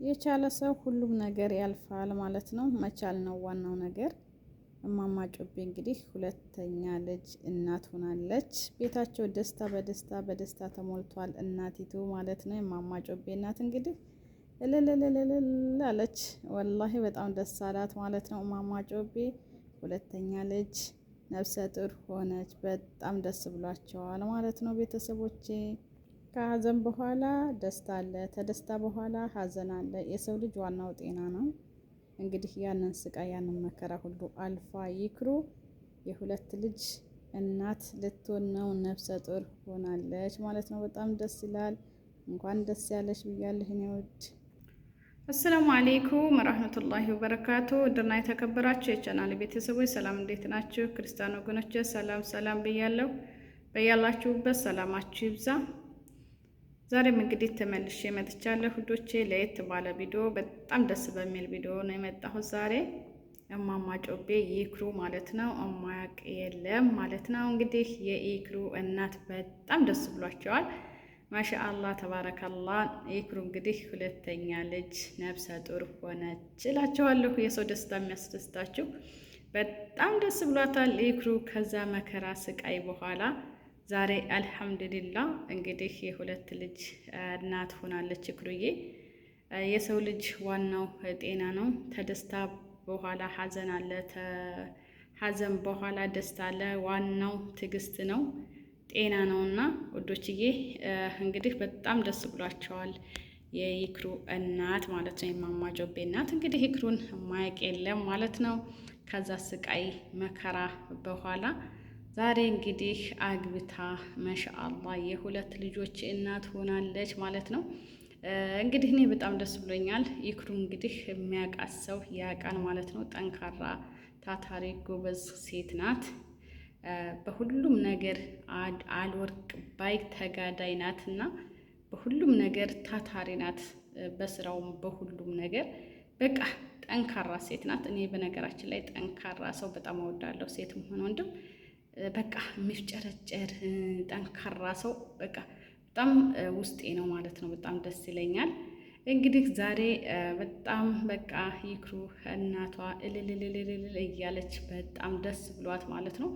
የቻለ ሰው ሁሉም ነገር ያልፋል ማለት ነው። መቻል ነው ዋናው ነገር። እማማ ጮቤ እንግዲህ ሁለተኛ ልጅ እናት ሆናለች። ቤታቸው ደስታ በደስታ ተሞልቷል። እናቲቱ ማለት ነው። የእማማ ጮቤ እናት እንግዲህ እልልልልልል አለች። ወላሂ በጣም ደስ አላት ማለት ነው። እማማ ጮቤ ሁለተኛ ልጅ ነፍሰ ጡር ሆነች። በጣም ደስ ብሏቸዋል ማለት ነው ቤተሰቦቼ። ከሀዘን በኋላ ደስታ አለ፣ ተደስታ በኋላ ሀዘን አለ። የሰው ልጅ ዋናው ጤና ነው። እንግዲህ ያንን ስቃይ ያንን መከራ ሁሉ አልፋ ይክሩ የሁለት ልጅ እናት ልትሆን ነው። ነፍሰ ጡር ሆናለች ማለት ነው። በጣም ደስ ይላል። እንኳን ደስ ያለሽ ብያለሁ እኔ ውድ። አሰላሙ አሌይኩም ረህመቱላሂ ወበረካቱ። ውድና የተከበራችሁ የቻናል ቤተሰቦች ሰላም፣ እንዴት ናችሁ? ክርስቲያን ወገኖች ሰላም ብያለሁ። በያላችሁበት ሰላማችሁ ይብዛ። ዛሬም እንግዲህ ተመልሼ መጥቻለሁ ውዶቼ፣ ለየት ባለ ቪዲዮ፣ በጣም ደስ በሚል ቪዲዮ ነው የመጣሁት ዛሬ። እማማ ጮቤ ይክሩ ማለት ነው። እማያውቅ የለም ማለት ነው። እንግዲህ የኢክሩ እናት በጣም ደስ ብሏቸዋል። ማሻአላህ ተባረከላህ። ይክሩ እንግዲህ ሁለተኛ ልጅ ነፍሰ ጡር ሆነች እላቸዋለሁ። የሰው ደስታ የሚያስደስታችሁ በጣም ደስ ብሏታል ይክሩ ከዛ መከራ ስቃይ በኋላ ዛሬ አልሐምዱሊላህ እንግዲህ የሁለት ልጅ እናት ሆናለች ይክሩዬ። የሰው ልጅ ዋናው ጤና ነው። ተደስታ በኋላ ሀዘን አለ፣ ሀዘን በኋላ ደስታ አለ። ዋናው ትዕግስት ነው፣ ጤና ነውና ወዶችዬ እንግዲህ በጣም ደስ ብሏቸዋል የይክሩ እናት ማለት ነው። የእማማ ጮቤ እናት እንግዲህ ይክሩን ማያውቅ የለም ማለት ነው። ከዛ ስቃይ መከራ በኋላ ዛሬ እንግዲህ አግብታ ማሻአላህ የሁለት ልጆች እናት ሆናለች ማለት ነው። እንግዲህ እኔ በጣም ደስ ብሎኛል። ይክሩ እንግዲህ የሚያውቃት ሰው ያውቃል ማለት ነው። ጠንካራ ታታሪ ጎበዝ ሴት ናት። በሁሉም ነገር አልወርቅ ባይ ተጋዳይ ናት እና በሁሉም ነገር ታታሪ ናት። በስራውም በሁሉም ነገር በቃ ጠንካራ ሴት ናት። እኔ በነገራችን ላይ ጠንካራ ሰው በጣም እወዳለሁ፣ ሴትም ሆነ ወንድም። በቃ የሚፍጨረጨር ጠንካራ ሰው በቃ በጣም ውስጤ ነው ማለት ነው። በጣም ደስ ይለኛል። እንግዲህ ዛሬ በጣም በቃ ይክሩ እናቷ እልልልልል እያለች በጣም ደስ ብሏት ማለት ነው።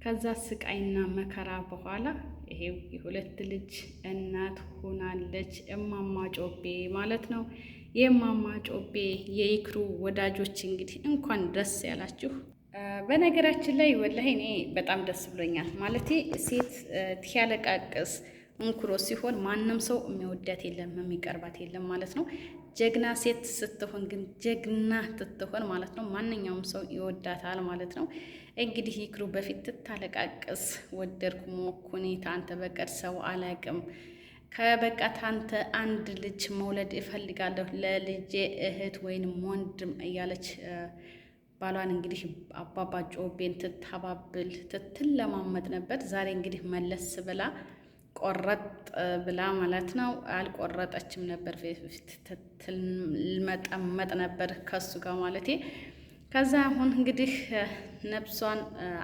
ከዛ ስቃይና መከራ በኋላ ይሄው የሁለት ልጅ እናት ሆናለች እማማ ጮቤ ማለት ነው። የእማማ ጮቤ የይክሩ ወዳጆች እንግዲህ እንኳን ደስ ያላችሁ። በነገራችን ላይ ወላሂ እኔ በጣም ደስ ብሎኛል። ማለቴ ሴት ትያለቃቅስ እንኩሮ ሲሆን ማንም ሰው የሚወዳት የለም የሚቀርባት የለም ማለት ነው። ጀግና ሴት ስትሆን ግን ጀግና ትትሆን ማለት ነው ማንኛውም ሰው ይወዳታል ማለት ነው። እንግዲህ ይክሩ በፊት ትታለቃቅስ ወደድኩ ሞኩኔ ታንተ በቀር ሰው አላቅም ከበቃ ታንተ አንድ ልጅ መውለድ እፈልጋለሁ ለልጄ እህት ወይንም ወንድም እያለች ባሏን እንግዲህ አባባ ጮቤን ትታባብል ትትለማመጥ ነበር። ዛሬ እንግዲህ መለስ ብላ ቆረጥ ብላ ማለት ነው። አልቆረጠችም ነበር፣ ትልመጠመጥ ነበር ከሱ ጋር ማለቴ። ከዛ አሁን እንግዲህ ነፍሷን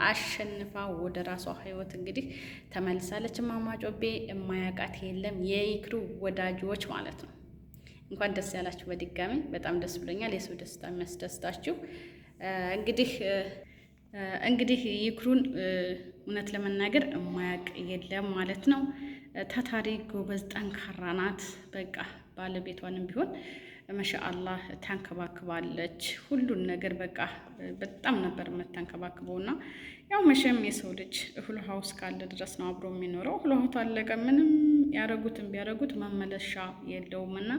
አሸንፋ ወደ ራሷ ህይወት እንግዲህ ተመልሳለች። እማማ ጮቤ የማያውቃት የለም የይክሩ ወዳጆች ማለት ነው። እንኳን ደስ ያላችሁ በድጋሚ በጣም ደስ ብሎኛል። የሰው ደስታ የሚያስደስታችሁ እንግዲህ ይክሩን እውነት ለመናገር የማያውቅ የለም ማለት ነው። ታታሪ ጎበዝ ጠንካራ ናት። በቃ ባለቤቷንም ቢሆን ማሻአላህ ታንከባክባለች። ሁሉን ነገር በቃ በጣም ነበር የምታንከባክበውና ያው መቼም የሰው ልጅ እህል ውሃው እስካለ ድረስ ነው አብሮ የሚኖረው። እህል ውሃው ታለቀ ምንም ያረጉትም ቢያረጉት መመለሻ የለውምና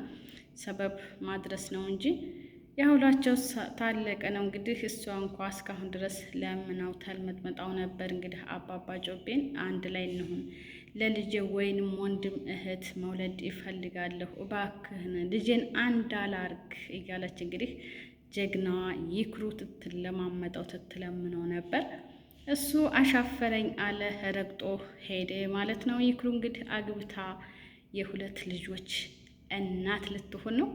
ሰበብ ማድረስ ነው እንጂ የሁላቸው ታለቀ ነው። እንግዲህ እሷ እንኳ እስካሁን ድረስ ለምናው ተልመጥመጣው ነበር። እንግዲህ አባባ ጮቤን አንድ ላይ እንሁን ለልጄ ወይንም ወንድም እህት መውለድ ይፈልጋለሁ እባክህን ልጄን አንድ አላርግ እያለች እንግዲህ ጀግናዋ ይክሩ ትትለማመጠው ትትለምነው ነበር። እሱ አሻፈረኝ አለ፣ ረግጦ ሄደ ማለት ነው። ይክሩ እንግዲህ አግብታ የሁለት ልጆች እናት ልትሆን ነው።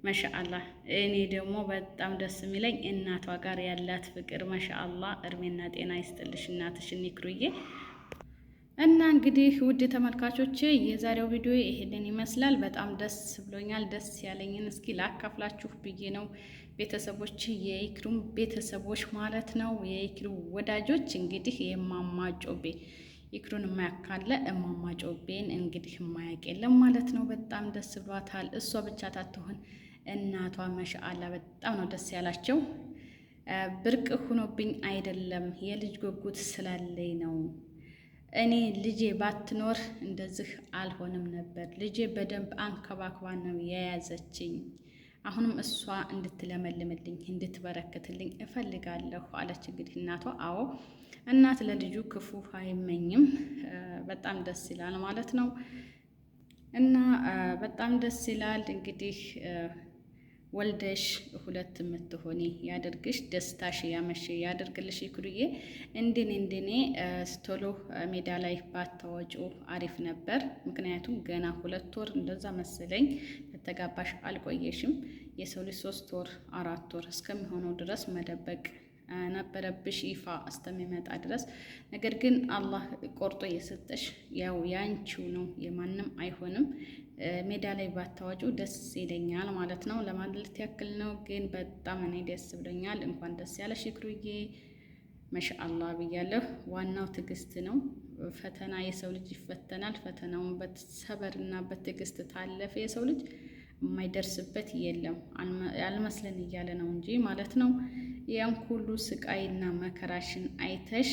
ማሻአላህ እኔ ደግሞ በጣም ደስ የሚለኝ እናቷ ጋር ያላት ፍቅር ማሻአላህ። እድሜና ጤና ይስጥልሽ እናትሽን ይክሩዬ። እና እንግዲህ ውድ ተመልካቾቼ የዛሬው ቪዲዮ ይሄንን ይመስላል። በጣም ደስ ብሎኛል። ደስ ያለኝን እስኪ ላካፍላችሁ ብዬ ነው ቤተሰቦች፣ የኢክሩም ቤተሰቦች ማለት ነው፣ የኢክሩ ወዳጆች። እንግዲህ የማማ ጮቤ ኢክሩን የማያካለ እማማ ጮቤን እንግዲህ የማያውቅ የለም ማለት ነው። በጣም ደስ ብሏታል። እሷ ብቻ ታትሆን እናቷ ማሻአላ በጣም ነው ደስ ያላቸው። ብርቅ ሆኖብኝ አይደለም የልጅ ጉጉት ስላለኝ ነው። እኔ ልጄ ባትኖር እንደዚህ አልሆንም ነበር። ልጄ በደንብ አንከባክባ ነው የያዘችኝ። አሁንም እሷ እንድትለመልምልኝ እንድትበረክትልኝ እፈልጋለሁ አለች። እንግዲህ እናቷ አዎ እናት ለልጁ ክፉ አይመኝም። በጣም ደስ ይላል ማለት ነው። እና በጣም ደስ ይላል እንግዲህ ወልደሽ ሁለት የምትሆኒ ያደርግሽ፣ ደስታሽ ያመሽ ያደርግልሽ። ይክሩዬ እንደኔ ቶሎ ሜዳ ላይ ባታወጩ አሪፍ ነበር። ምክንያቱም ገና 2 ወር እንደዛ መሰለኝ ከተጋባሽ አልቆየሽም። የሰው ልጅ 3 ወር 4 ወር እስከሚሆነው ድረስ መደበቅ ነበረብሽ ይፋ እስከሚመጣ ድረስ። ነገር ግን አላህ ቆርጦ የሰጠሽ ያው ያንቺው ነው፣ የማንም አይሆንም። ሜዳ ላይ ባታወጩ ደስ ይለኛል ማለት ነው። ለማለት ያክል ነው። ግን በጣም እኔ ደስ ብሎኛል። እንኳን ደስ ያለሽ ይክሩዬ፣ ማሻአላህ ብያለሁ። ዋናው ትዕግስት ነው። ፈተና የሰው ልጅ ይፈተናል። ፈተናውን በሰበርና በትዕግስት ታለፈ የሰው ልጅ የማይደርስበት የለም። ያልመስለን እያለ ነው እንጂ ማለት ነው። ያን ሁሉ ስቃይና መከራሽን አይተሽ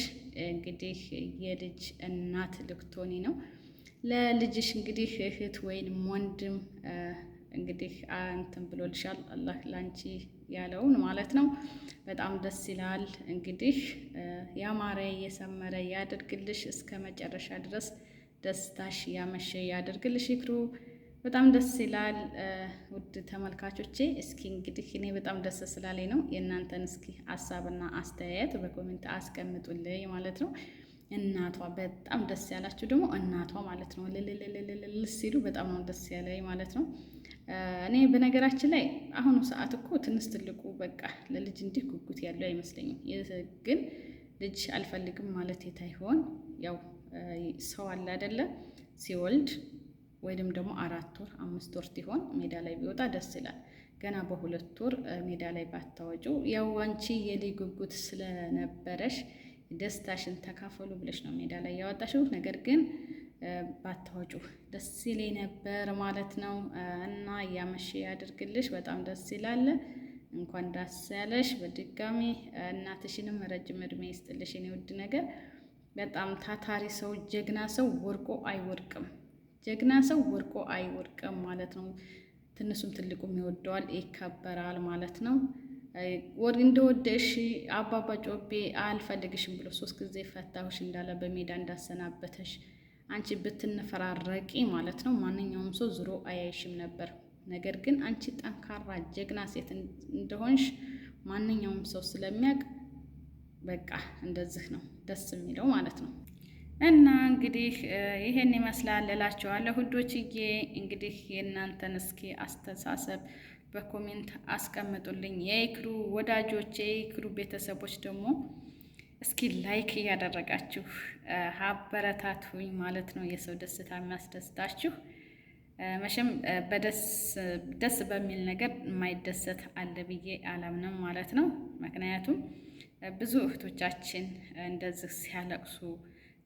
እንግዲህ የልጅ እናት ልክቶኒ ነው ለልጅሽ እንግዲህ እህት ወይንም ወንድም እንግዲህ እንትን ብሎልሻል። አላህ ላንቺ ያለውን ማለት ነው። በጣም ደስ ይላል። እንግዲህ ያማረ የሰመረ ያደርግልሽ እስከ መጨረሻ ድረስ ደስታሽ ያመሸ ያደርግልሽ ይክሩ። በጣም ደስ ይላል። ውድ ተመልካቾቼ እስኪ እንግዲህ እኔ በጣም ደስ ስላለኝ ነው። የእናንተን እስኪ ሀሳብና አስተያየት በኮሜንት አስቀምጡልኝ ማለት ነው። እናቷ በጣም ደስ ያላችሁ ደግሞ እናቷ ማለት ነው ልልልልልል ሲሉ በጣም ነው ደስ ያለኝ ማለት ነው። እኔ በነገራችን ላይ አሁኑ ሰዓት እኮ ትንሽ ትልቁ በቃ ለልጅ እንዲህ ጉጉት ያለው አይመስለኝም። ግን ልጅ አልፈልግም ማለት የታይሆን ያው ሰው አለ አይደለ ሲወልድ ወይም ደግሞ 4 ወር 5 ወር ሲሆን ሜዳ ላይ ቢወጣ ደስ ይላል። ገና በ2 ወር ሜዳ ላይ ባታወጩ ያው አንቺ የልጅ ጉጉት ስለነበረሽ ደስታሽን ተካፈሉ ብለሽ ነው ሜዳ ላይ ያወጣሽው። ነገር ግን ባታወጩ ደስ ይለኝ ነበር ማለት ነው። እና ያመሸ ያድርግልሽ። በጣም ደስ ይላል። እንኳን ደስ ያለሽ በድጋሚ። እናትሽንም ረጅም እድሜ ይስጥልሽ የኔ ውድ ነገር። በጣም ታታሪ ሰው ጀግና ሰው ወርቆ አይወርቅም። ጀግና ሰው ወርቆ አይወርቅም ማለት ነው። ትንሹም ትልቁም ይወደዋል፣ ይከበራል ማለት ነው። እንደወደሽ አባባ ጮቤ አልፈልግሽም ብሎ 3 ጊዜ ፈታሁሽ እንዳለ በሜዳ እንዳሰናበተሽ አንቺ ብትነፈራረቂ ማለት ነው ማንኛውም ሰው ዝሮ አያይሽም ነበር። ነገር ግን አንቺ ጠንካራ ጀግና ሴት እንደሆንሽ ማንኛውም ሰው ስለሚያውቅ በቃ እንደዚህ ነው ደስ የሚለው ማለት ነው። እና እንግዲህ ይሄን ይመስላል እላችኋለሁ ሁዶችዬ። እንግዲህ የእናንተን እስኪ አስተሳሰብ በኮሜንት አስቀምጡልኝ። የኢክሩ ወዳጆች፣ የኢክሩ ቤተሰቦች ደግሞ እስኪ ላይክ እያደረጋችሁ አበረታቱኝ ማለት ነው። የሰው ደስታ የሚያስደስታችሁ መቼም ደስ በሚል ነገር የማይደሰት አለ ብዬ አላምንም ማለት ነው። ምክንያቱም ብዙ እህቶቻችን እንደዚህ ሲያለቅሱ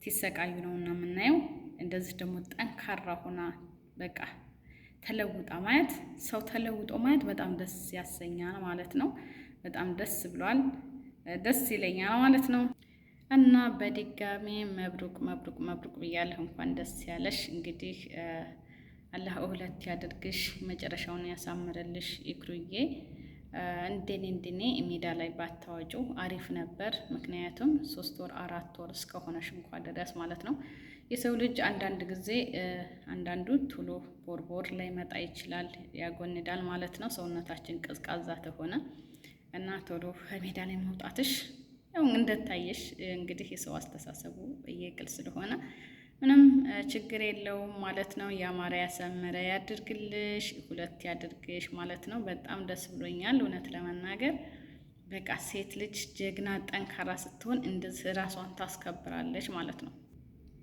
ሲሰቃዩ ነው እና የምናየው። እንደዚህ ደግሞ ጠንካራ ሆና በቃ ተለውጣ ማየት፣ ሰው ተለውጦ ማየት በጣም ደስ ያሰኛል ማለት ነው። በጣም ደስ ብሏል፣ ደስ ይለኛል ማለት ነው። እና በድጋሚ መብሩክ መብሩክ መብሩክ ብያለሁ። እንኳን ደስ ያለሽ። እንግዲህ አላህ ሁለት ያድርግሽ፣ መጨረሻውን ያሳምረልሽ ኢክሩዬ። እንደኔ ሜዳ ላይ ባታወጩ አሪፍ ነበር። ምክንያቱም 3 ወር 4 ወር እስከሆነሽ እንኳን ድረስ ማለት ነው። የሰው ልጅ አንዳንድ ጊዜ አንዳንዱ ቶሎ ቦርቦር ላይ መጣ ይችላል፣ ያጎንዳል ማለት ነው። ሰውነታችን ቀዝቃዛ ተሆነ እና ቶሎ ከሜዳ ላይ መውጣትሽ ያው እንደታየሽ እንግዲህ የሰው አስተሳሰቡ በየቅል ስለሆነ ምንም ችግር የለውም ማለት ነው። ያማረ ያሰመረ ያድርግልሽ፣ ሁለት ያድርግሽ ማለት ነው። በጣም ደስ ብሎኛል እውነት ለመናገር በቃ ሴት ልጅ ጀግና ጠንካራ ስትሆን እንደዚህ ራሷን ታስከብራለች ማለት ነው።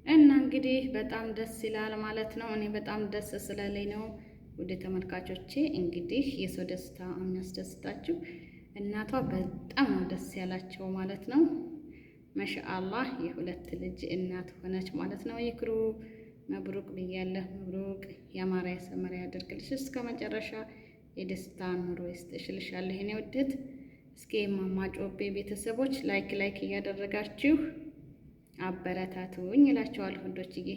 እና እንግዲህ በጣም ደስ ይላል ማለት ነው። እኔ በጣም ደስ ስለለኝ ነው ውድ ተመልካቾቼ። እንግዲህ የሰው ደስታ የሚያስደስታችሁ እናቷ በጣም ነው ደስ ያላቸው ማለት ነው። ማሻአላህ የሁለት ልጅ እናት ሆነች ማለት ነው። ይክሩ መብሩቅ ብያለሁ። መብሩቅ ያማረ ያሰመረ ያደርግልሽ። እስከ መጨረሻ የደስታ ኑሮ ይስጥሽ እልሻለሁ የኔ ውድት። እስኪ እማማ ጮቤ ቤተሰቦች ላይክ እያደረጋችሁ አበረታቱኝ እላቸዋለሁ ወንዶችዬ።